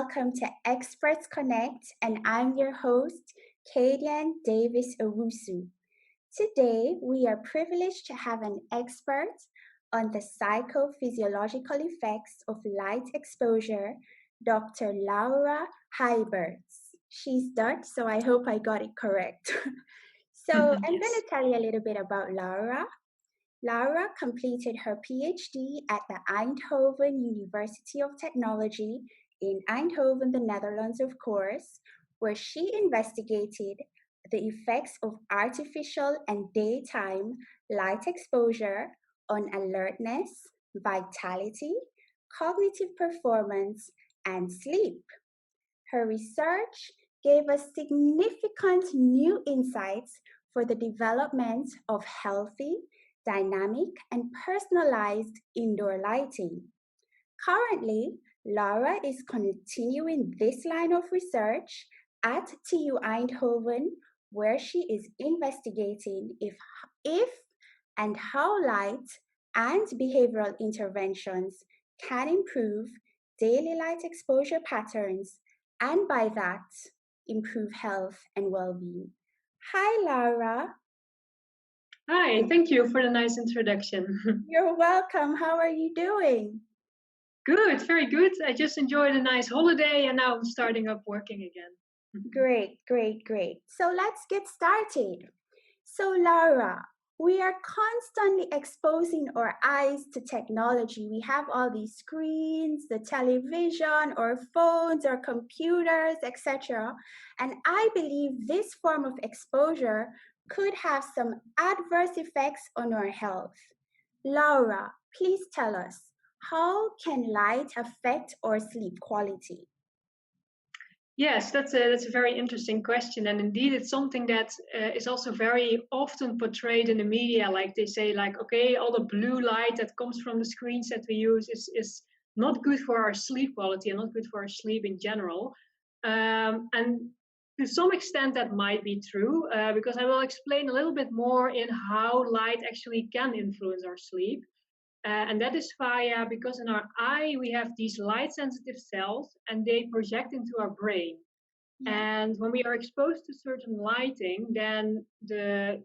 welcome to ExpertsConnect, and I'm your host, Kadian Davis Owusu. Today, we are privileged to have an expert on the psychophysiological effects of light exposure, Dr. Laura Huiberts. She's Dutch, so I hope I got it correct. So I'm going to tell you a little bit about Laura. Laura completed her PhD at the Eindhoven University of Technology in Eindhoven, the Netherlands, of course, where she investigated the effects of artificial and daytime light exposure on alertness, vitality, cognitive performance, and sleep. Her research gave us significant new insights for the development of healthy, dynamic, and personalized indoor lighting. Currently, Laura is continuing this line of research at TU Eindhoven, where she is investigating if and how light and behavioral interventions can improve daily light exposure patterns and by that, improve health and well-being. Hi, Laura. Hi, thank you for the nice introduction. You're welcome. How are you doing? Good, very good. I just enjoyed a nice holiday and now I'm starting up working again. Great. So let's get started. So Laura, we are constantly exposing our eyes to technology. We have all these screens, the television, or phones, or computers, etc. And I believe this form of exposure could have some adverse effects on our health. Laura, please tell us, how can light affect our sleep quality? Yes, that's a very interesting question, and indeed, it's something that is also very often portrayed in the media. Like they say, like, okay, all the blue light that comes from the screens that we use is not good for our sleep quality and not good for our sleep in general. And to some extent, that might be true because I will explain a little bit more in how light actually can influence our sleep. And that is because in our eye we have these light sensitive cells and they project into our brain. And when we are exposed to certain lighting, then the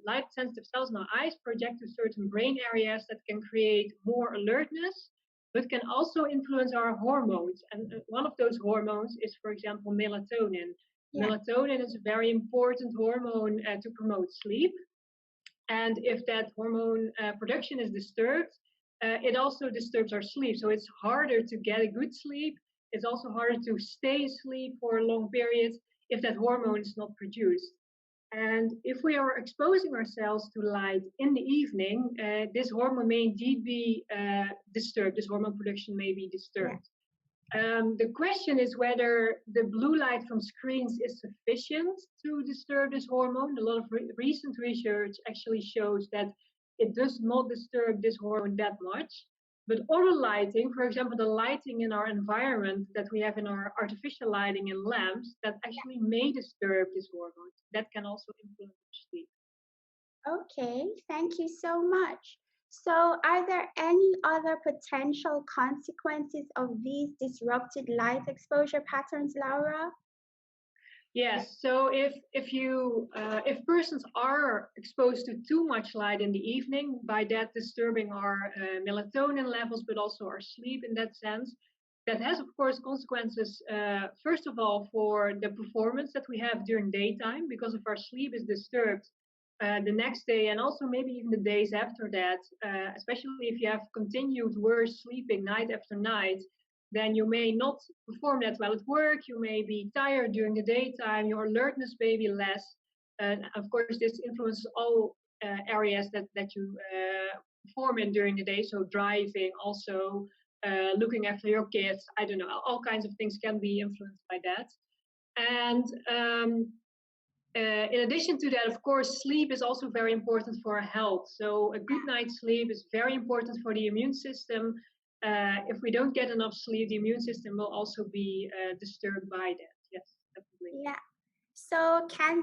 light sensitive cells in our eyes project to certain brain areas that can create more alertness, but can also influence our hormones. And one of those hormones is, for example, melatonin. Melatonin is a very important hormone to promote sleep. And if that hormone production is disturbed, it also disturbs our sleep. So it's harder to get a good sleep. It's also harder to stay asleep for a long period if that hormone is not produced. And if we are exposing ourselves to light in the evening, this hormone may indeed be disturbed. This hormone production may be disturbed. The question is whether the blue light from screens is sufficient to disturb this hormone. A lot of recent research actually shows that it does not disturb this hormone that much. But other lighting, for example, the lighting in our environment that we have in our artificial lighting in lamps, that actually may disturb this hormone. That can also influence sleep. Okay, thank you so much. So are there any other potential consequences of these disrupted light exposure patterns, Laura? Yes, so if persons are exposed to too much light in the evening, by that disturbing our melatonin levels, but also our sleep in that sense, that has, of course, consequences, first of all, for the performance that we have during daytime, because if our sleep is disturbed, the next day and also maybe even the days after that, especially if you have continued worse sleeping night after night, then you may not perform that well at work. You may be tired during the daytime. Your alertness may be less. And of course, this influences all areas that you perform in during the day. So driving, also looking after your kids. I don't know. All kinds of things can be influenced by that. And in addition to that, of course, sleep is also very important for our health. So a good night's sleep is very important for the immune system. If we don't get enough sleep, the immune system will also be disturbed by that. Yes, definitely. Yeah. So can